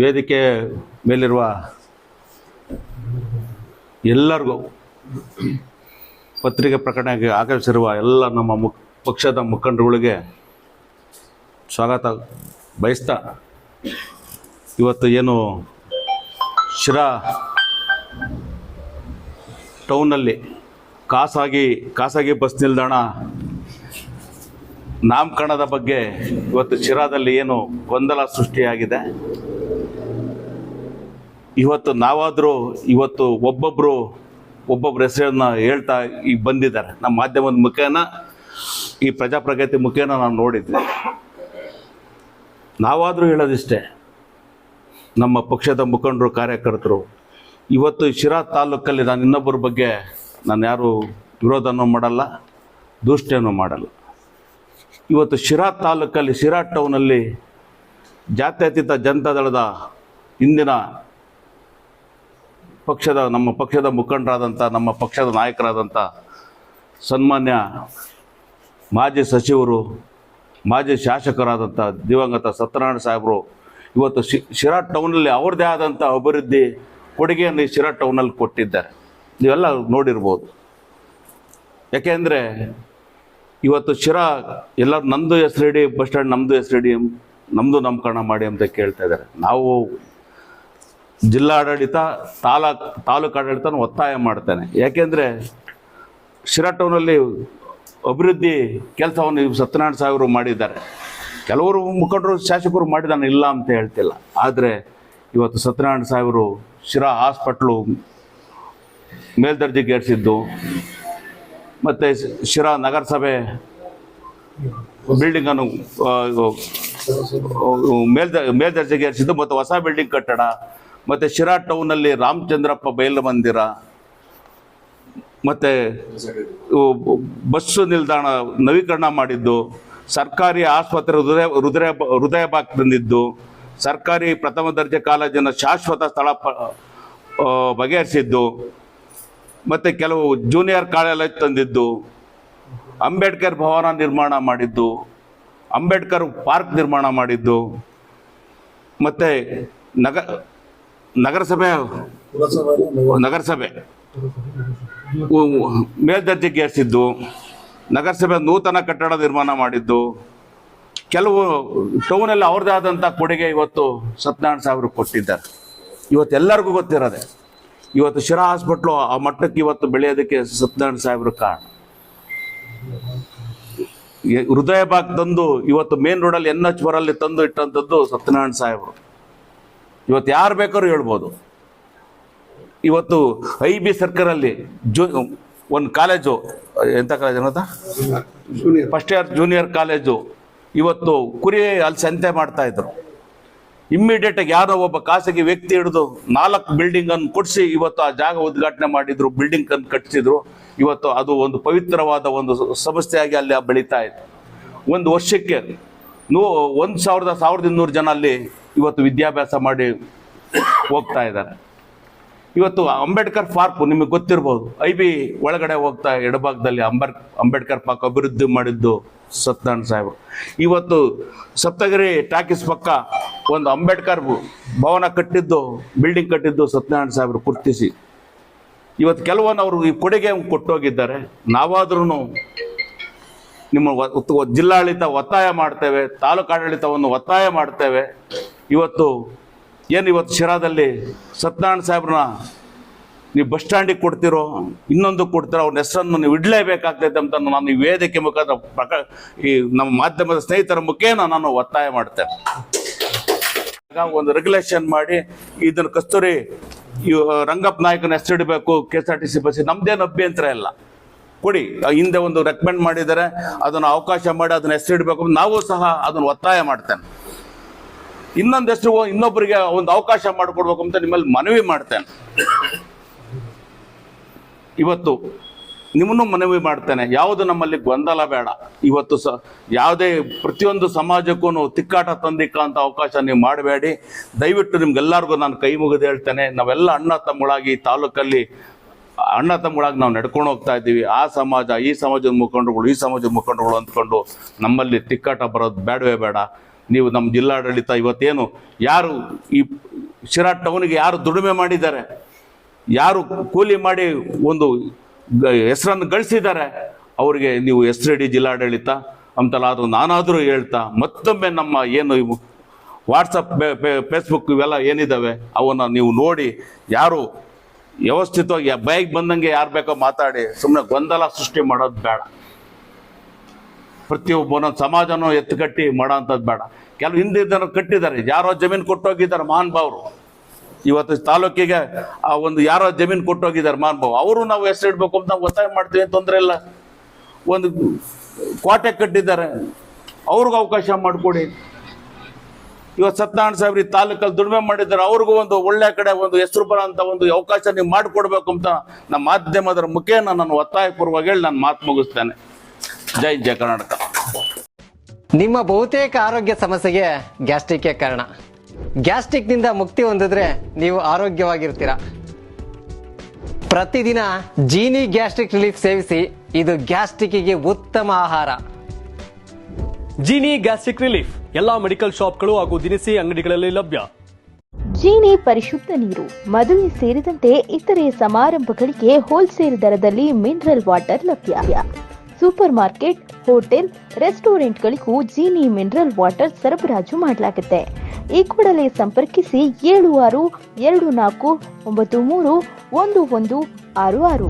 ವೇದಿಕೆ ಮೇಲಿರುವ ಎಲ್ಲರಿಗೂ, ಪತ್ರಿಕೆ ಪ್ರಕಟಣೆಗೆ ಆಗಮಿಸಿರುವ ಎಲ್ಲ ನಮ್ಮ ಪಕ್ಷದ ಮುಖಂಡರುಗಳಿಗೆ ಸ್ವಾಗತ ಬಯಸ್ತಾ, ಇವತ್ತು ಏನು ಶಿರಾ ಟೌನಲ್ಲಿ ಖಾಸಗಿ ಬಸ್ ನಿಲ್ದಾಣ ನಾಮಕರಣದ ಬಗ್ಗೆ ಇವತ್ತು ಶಿರಾದಲ್ಲಿ ಏನು ಗೊಂದಲ ಸೃಷ್ಟಿಯಾಗಿದೆ. ಇವತ್ತು ನಾವಾದರೂ ಇವತ್ತು ಒಬ್ಬೊಬ್ಬರ ಹೆಸರನ್ನು ಹೇಳ್ತಾ ಈಗ ಬಂದಿದ್ದಾರೆ. ನಮ್ಮ ಮಾಧ್ಯಮದ ಮುಖೇನ, ಈ ಪ್ರಜಾಪ್ರಗತಿ ಮುಖೇನ ನಾವು ನೋಡಿದ್ವಿ. ನಾವಾದರೂ ಹೇಳೋದಿಷ್ಟೇ, ನಮ್ಮ ಪಕ್ಷದ ಮುಖಂಡರು, ಕಾರ್ಯಕರ್ತರು ಇವತ್ತು ಶಿರಾ ತಾಲೂಕಲ್ಲಿ ನಾನು ಇನ್ನೊಬ್ಬರ ಬಗ್ಗೆ ನಾನು ಯಾರು ವಿರೋಧನೂ ಮಾಡಲ್ಲ, ದೂಷಣೆಯೂ ಮಾಡಲ್ಲ. ಇವತ್ತು ಶಿರಾ ತಾಲೂಕಲ್ಲಿ, ಶಿರಾ ಟೌನಲ್ಲಿ ಜಾತ್ಯತೀತ ಜನತಾದಳದ ಇಂದಿನ ನಮ್ಮ ಪಕ್ಷದ ಮುಖಂಡರಾದಂಥ, ನಮ್ಮ ಪಕ್ಷದ ನಾಯಕರಾದಂಥ ಸನ್ಮಾನ್ಯ ಮಾಜಿ ಸಚಿವರು, ಮಾಜಿ ಶಾಸಕರಾದಂಥ ದಿವಂಗತ ಸತ್ಯನಾರಾಯಣ ಸಾಹೇಬರು ಇವತ್ತು ಶಿರಾ ಟೌನಲ್ಲಿ ಅವ್ರದ್ದೇ ಆದಂಥ ಅಭಿವೃದ್ಧಿ ಕೊಡುಗೆಯನ್ನು ಶಿರಾ ಟೌನಲ್ಲಿ ಕೊಟ್ಟಿದ್ದಾರೆ. ನೀವೆಲ್ಲ ನೋಡಿರ್ಬೋದು. ಯಾಕೆಂದರೆ ಇವತ್ತು ಶಿರಾ ಎಲ್ಲರೂ ನಮ್ಮದು ಹೆಸರಿಡಿ, ಬಸ್ ಸ್ಟ್ಯಾಂಡ್ ನಮ್ಮದು ಹೆಸರಿಡಿ, ನಮ್ಮದು ನಾಮಕರಣ ಮಾಡಿ ಅಂತ ಕೇಳ್ತಾ ಇದ್ದಾರೆ. ನಾವು ಜಿಲ್ಲಾಡಳಿತ, ತಾಲೂಕು ಆಡಳಿತನ ಒತ್ತಾಯ ಮಾಡ್ತೇನೆ. ಯಾಕೆಂದರೆ ಶಿರಾ ಟೌನಲ್ಲಿ ಅಭಿವೃದ್ಧಿ ಕೆಲಸವನ್ನು ಸತ್ಯನಾರಾಯಣ ಸಾಹೇಬರು ಮಾಡಿದ್ದಾರೆ. ಕೆಲವರು ಮುಖಂಡರು, ಶಾಸಕರು ಮಾಡಿದಾನೆ, ಇಲ್ಲ ಅಂತ ಹೇಳ್ತಿಲ್ಲ. ಆದರೆ ಇವತ್ತು ಸತ್ಯನಾರಾಯಣ ಸಾಹೇಬರು ಶಿರಾ ಹಾಸ್ಪಿಟ್ಲು ಮೇಲ್ದರ್ಜೆಗೇರಿಸಿದ್ದು, ಮತ್ತು ಶಿರಾ ನಗರಸಭೆ ಬಿಲ್ಡಿಂಗನ್ನು ಮೇಲ್ದರ್ಜೆಗೇರಿಸಿದ್ದು, ಮತ್ತು ಹೊಸ ಬಿಲ್ಡಿಂಗ್ ಕಟ್ಟಡ, ಮತ್ತು ಶಿರಾ ಟೌನಲ್ಲಿ ರಾಮಚಂದ್ರಪ್ಪ ಬಯಲು ಮಂದಿರ, ಮತ್ತು ಬಸ್ಸು ನಿಲ್ದಾಣ ನವೀಕರಣ ಮಾಡಿದ್ದು, ಸರ್ಕಾರಿ ಆಸ್ಪತ್ರೆ ಹೃದಯ ಭಾಗ ತಂದಿದ್ದು, ಸರ್ಕಾರಿ ಪ್ರಥಮ ದರ್ಜೆ ಕಾಲೇಜಿನ ಶಾಶ್ವತ ಸ್ಥಳ ಬಗೆಹರಿಸಿದ್ದು, ಮತ್ತು ಕೆಲವು ಜೂನಿಯರ್ ಕಾಲೇಜ್ ತಂದಿದ್ದು, ಅಂಬೇಡ್ಕರ್ ಭವನ ನಿರ್ಮಾಣ ಮಾಡಿದ್ದು, ಅಂಬೇಡ್ಕರ್ ಪಾರ್ಕ್ ನಿರ್ಮಾಣ ಮಾಡಿದ್ದು, ಮತ್ತು ನಗರಸಭೆ ಮೇಲ್ದರ್ಜೆಗೇರಿಸಿದ್ದು, ನಗರಸಭೆ ನೂತನ ಕಟ್ಟಡ ನಿರ್ಮಾಣ ಮಾಡಿದ್ದು, ಕೆಲವು ಟೌನಲ್ಲಿ ಅವ್ರದ್ದೇ ಆದಂಥ ಕೊಡುಗೆ ಇವತ್ತು ಸತ್ಯನಾರಾಯಣ ಸಾಹೇಬರು ಕೊಟ್ಟಿದ್ದಾರೆ. ಇವತ್ತು ಎಲ್ಲರಿಗೂ ಗೊತ್ತಿರೋದೆ. ಇವತ್ತು ಶಿರಾ ಹಾಸ್ಪಿಟ್ಲು ಆ ಮಟ್ಟಕ್ಕೆ ಇವತ್ತು ಬೆಳೆಯೋದಕ್ಕೆ ಸತ್ಯನಾರಾಯಣ ಸಾಹೇಬರು ಕಾರಣ. ಹೃದಯ ಭಾಗ ತಂದು ಇವತ್ತು ಮೇನ್ ರೋಡಲ್ಲಿ NH ಬರಲ್ಲಿ ತಂದು ಇಟ್ಟಂಥದ್ದು ಸತ್ಯನಾರಾಯಣ ಸಾಹೇಬರು. ಇವತ್ತು ಯಾರು ಬೇಕಾದ್ರೂ ಹೇಳ್ಬೋದು. ಇವತ್ತು IB ಸರ್ಕಲಲ್ಲಿ ಒಂದು ಕಾಲೇಜು, ಎಂಥ ಕಾಲೇಜ್ ಅನ್ನೋದ, ಫಸ್ಟ್ ಇಯರ್ ಜೂನಿಯರ್ ಕಾಲೇಜು, ಇವತ್ತು ಕುರಿ ಅಲ್ಲಿ ಸಂತೆ ಮಾಡ್ತಾಯಿದ್ರು. ಇಮ್ಮಿಡಿಯೇಟಾಗಿ ಯಾರೋ ಒಬ್ಬ ಖಾಸಗಿ ವ್ಯಕ್ತಿ ಹಿಡಿದು 4 ಬಿಲ್ಡಿಂಗನ್ನು ಕೊಡಿಸಿ ಇವತ್ತು ಆ ಜಾಗ ಉದ್ಘಾಟನೆ ಮಾಡಿದ್ರು, ಬಿಲ್ಡಿಂಗನ್ನು ಕಟ್ಟಿಸಿದ್ರು. ಇವತ್ತು ಅದು ಒಂದು ಪವಿತ್ರವಾದ ಒಂದು ಸಂಸ್ಥೆಯಾಗಿ ಅಲ್ಲಿ ಬೆಳೀತಾ ಇತ್ತು. ಒಂದು ವರ್ಷಕ್ಕೆ 1,200 ಜನ ಅಲ್ಲಿ ಇವತ್ತು ವಿದ್ಯಾಭ್ಯಾಸ ಮಾಡಿ ಹೋಗ್ತಾ ಇದ್ದಾರೆ. ಇವತ್ತು ಅಂಬೇಡ್ಕರ್ ಪಾರ್ಕ್ ನಿಮಗೆ ಗೊತ್ತಿರ್ಬೋದು, IB ಒಳಗಡೆ ಹೋಗ್ತಾ ಎಡಭಾಗದಲ್ಲಿ ಅಂಬೇಡ್ಕರ್ ಪಾರ್ಕ್ ಅಭಿವೃದ್ಧಿ ಮಾಡಿದ್ದು ಸತ್ಯನಾರಾಯಣ ಸಾಹೇಬರು. ಇವತ್ತು ಸಪ್ತಗಿರಿ ಟಾಕೀಸ್ ಪಕ್ಕ ಒಂದು ಅಂಬೇಡ್ಕರ್ ಭವನ ಕಟ್ಟಿದ್ದು, ಬಿಲ್ಡಿಂಗ್ ಕಟ್ಟಿದ್ದು ಸತ್ಯನಾರಾಯಣ ಸಾಹೇಬರು ಗುರ್ತಿಸಿ. ಇವತ್ತು ಕೆಲವೊಂದು ಅವರು ಈ ಕೊಡುಗೆ ಕೊಟ್ಟೋಗಿದ್ದಾರೆ. ನಾವಾದ್ರೂ ನಿಮ್ಮ ಜಿಲ್ಲಾಡಳಿತ ಒತ್ತಾಯ ಮಾಡ್ತೇವೆ, ತಾಲೂಕು ಆಡಳಿತವನ್ನು ಒತ್ತಾಯ ಮಾಡ್ತೇವೆ. ಇವತ್ತು ಶಿರಾದಲ್ಲಿ ಸತ್ಯನಾರಾಯಣ ಸಾಹೇಬ್ರನ್ನ ನೀವು ಬಸ್ ಸ್ಟ್ಯಾಂಡಿಗೆ ಕೊಡ್ತಿರೋ, ಇನ್ನೊಂದು ಕೊಡ್ತಿರೋ, ಅವ್ರ ಹೆಸರನ್ನು ನೀವು ಇಡಲೇಬೇಕಾಗ್ತೈತೆ ಅಂತ ನಾನು ಈ ವೇದಿಕೆ ಮುಖಾಂತರ ಈ ನಮ್ಮ ಮಾಧ್ಯಮದ ಸ್ನೇಹಿತರ ಮುಖೇನ ನಾನು ಒತ್ತಾಯ ಮಾಡ್ತೇನೆ. ಒಂದು ರೆಗ್ಯುಲೇಷನ್ ಮಾಡಿ ಇದನ್ನು ಕಸ್ತೂರಿ ರಂಗಪ್ಪ ನಾಯಕನ ಹೆಸರಿಡಬೇಕು KSRTC ಬಸ್. ನಮ್ದೇನು ಅಭ್ಯಂತರ ಇಲ್ಲ, ಕೊಡಿ. ಹಿಂದೆ ಒಂದು ರೆಕಮೆಂಡ್ ಮಾಡಿದ್ದಾರೆ, ಅದನ್ನು ಅವಕಾಶ ಮಾಡಿ ಅದನ್ನ ಹೆಸರಿಡಬೇಕು. ನಾವು ಸಹ ಅದನ್ನು ಒತ್ತಾಯ ಮಾಡ್ತೇನೆ. ಇನ್ನೊಂದು ಹೆಸರು ಇನ್ನೊಬ್ಬರಿಗೆ ಒಂದು ಅವಕಾಶ ಮಾಡಿಕೊಡ್ಬೇಕು ಅಂತ ನಿಮ್ಮಲ್ಲಿ ಮನವಿ ಮಾಡ್ತೇನೆ. ಇವತ್ತು ನಿಮ್ಮನ್ನು ಮನವಿ ಮಾಡ್ತೇನೆ, ಯಾವುದು ನಮ್ಮಲ್ಲಿ ಗೊಂದಲ ಬೇಡ. ಇವತ್ತು ಯಾವುದೇ ಪ್ರತಿಯೊಂದು ಸಮಾಜಕ್ಕೂ ತಿಕ್ಕಾಟ ತಂದಿಕ್ಕ ಅಂತ ಅವಕಾಶ ನೀವು ಮಾಡಬೇಡಿ. ದಯವಿಟ್ಟು ನಿಮ್ಗೆಲ್ಲರಿಗೂ ನಾನು ಕೈ ಮುಗಿದು ಹೇಳ್ತೇನೆ, ನಾವೆಲ್ಲ ಅಣ್ಣ ತಮ್ಮಗಳಾಗಿ ತಾಲೂಕಲ್ಲಿ ಅಣ್ಣ ತಮ್ಮಗಳಾಗಿ ನಾವು ನಡ್ಕೊಂಡು ಹೋಗ್ತಾ ಇದ್ದೀವಿ. ಆ ಸಮಾಜ, ಈ ಸಮಾಜದ ಮುಖಂಡರುಗಳು, ಈ ಸಮಾಜದ ಮುಖಂಡರುಗಳು ಅಂದ್ಕೊಂಡು ನಮ್ಮಲ್ಲಿ ತಿಕ್ಕಾಟ ಬರೋದು ಬೇಡವೇ ಬೇಡ. ನೀವು ನಮ್ಮ ಜಿಲ್ಲಾಡಳಿತ ಇವತ್ತೇನು ಯಾರು ಈ ಶಿರಾ ಟೌನ್ಗೆ ಯಾರು ದುಡಿಮೆ ಮಾಡಿದ್ದಾರೆ, ಯಾರು ಕೂಲಿ ಮಾಡಿ ಒಂದು ಹೆಸರನ್ನು ಗಳಿಸಿದ್ದಾರೆ, ಅವರಿಗೆ ನೀವು ಹೆಸರಿಡಿ ಜಿಲ್ಲಾಡಳಿತ ಅಂತಲಾದರೂ ನಾನಾದರೂ ಹೇಳ್ತಾ ಮತ್ತೊಮ್ಮೆ ನಮ್ಮ ಏನು ಇವು ವಾಟ್ಸಪ್ ಫೇಸ್ಬುಕ್ ಇವೆಲ್ಲ ಏನಿದ್ದಾವೆ ಅವನ್ನ ನೀವು ನೋಡಿ ಯಾರು ವ್ಯವಸ್ಥಿತವಾಗಿ ಬೈಕ್ ಬಂದಂಗೆ ಯಾರು ಬೇಕೋ ಮಾತಾಡಿ ಸುಮ್ಮನೆ ಗೊಂದಲ ಸೃಷ್ಟಿ ಮಾಡೋದು ಬೇಡ. ಪ್ರತಿಯೊಬ್ಬನ ಸಮಾಜನೂ ಎತ್ತುಕಟ್ಟಿ ಮಾಡೋ ಅಂಥದ್ದು ಬೇಡ. ಕೆಲವು ಹಿಂದಿದ್ದನ್ನು ಕಟ್ಟಿದ್ದಾರೆ, ಯಾರೋ ಜಮೀನು ಕೊಟ್ಟೋಗಿದ್ದಾರೆ ಮಹಾನುಭಾವರು, ಇವತ್ತು ತಾಲೂಕಿಗೆ ಆ ಒಂದು ಯಾರೋ ಜಮೀನು ಕೊಟ್ಟೋಗಿದ್ದಾರೆ ಮಹಾನುಭಾವ, ಅವರು ನಾವು ಹೆಸರಿಡ್ಬೇಕು ಅಂತ ನಾವು ಒತ್ತಾಯ ಮಾಡ್ತೀವಿ, ತೊಂದರೆ ಇಲ್ಲ. ಒಂದು ಕೋಟೆ ಕಟ್ಟಿದ್ದಾರೆ, ಅವ್ರಿಗೂ ಅವಕಾಶ ಮಾಡಿಕೊಡಿ. ಇವತ್ತು ಸತ್ಯನಾರಾಯಣ ಸಾಹೇಬ್ರು ಈ ತಾಲೂಕಲ್ಲಿ ದುಡಿಮೆ ಮಾಡಿದ್ದಾರೆ, ಅವ್ರಿಗೂ ಒಂದು ಒಳ್ಳೆ ಕಡೆ ಒಂದು ಹೆಸರು ಬರೋ ಅಂತ ಒಂದು ಅವಕಾಶ ನೀವು ಮಾಡಿಕೊಡ್ಬೇಕು ಅಂತ ನಮ್ಮ ಮಾಧ್ಯಮದ ಮುಖೇನ ನಾನು ಒತ್ತಾಯಪೂರ್ವವಾಗಿ ಹೇಳಿ ನಾನು ಮಾತು ಮುಗಿಸ್ತೇನೆ. ಜೈ ಕರ್ನಾಟಕ. ನಿಮ್ಮ ಬಹುತೇಕ ಆರೋಗ್ಯ ಸಮಸ್ಯೆಗೆ ಗ್ಯಾಸ್ಟ್ರಿಕ್ ಕಾರಣ. ಗ್ಯಾಸ್ಟ್ರಿಕ್ನಿಂದ ಮುಕ್ತಿ ಹೊಂದಿದ್ರೆ ನೀವು ಆರೋಗ್ಯವಾಗಿರ್ತೀರಾ. ಪ್ರತಿದಿನ ಜೀನಿ ಗ್ಯಾಸ್ಟ್ರಿಕ್ ರಿಲೀಫ್ ಸೇವಿಸಿ, ಇದು ಗ್ಯಾಸ್ಟ್ರಿಕ್ಗೆ ಉತ್ತಮ ಆಹಾರ. ಜೀನಿ ಗ್ಯಾಸ್ಟ್ರಿಕ್ ರಿಲೀಫ್ ಎಲ್ಲಾ ಮೆಡಿಕಲ್ ಶಾಪ್ಗಳು ಹಾಗೂ ದಿನಸಿ ಅಂಗಡಿಗಳಲ್ಲಿ ಲಭ್ಯ. ಜೀನಿ ಪರಿಶುದ್ಧ ನೀರು, ಮದುವೆ ಸೇರಿದಂತೆ ಇತರೆ ಸಮಾರಂಭಗಳಿಗೆ ಹೋಲ್ಸೇಲ್ ದರದಲ್ಲಿ ಮಿನರಲ್ ವಾಟರ್ ಲಭ್ಯ. ಸೂಪರ್ ಮಾರ್ಕೆಟ್, ಹೋಟೆಲ್, ರೆಸ್ಟೋರೆಂಟ್ಗಳಿಗೂ ಜೀನಿ ಮಿನರಲ್ ವಾಟರ್ ಸರಬರಾಜು ಮಾಡಲಾಗುತ್ತೆ. ಈ ಕೂಡಲೇ ಸಂಪರ್ಕಿಸಿ 7624931166.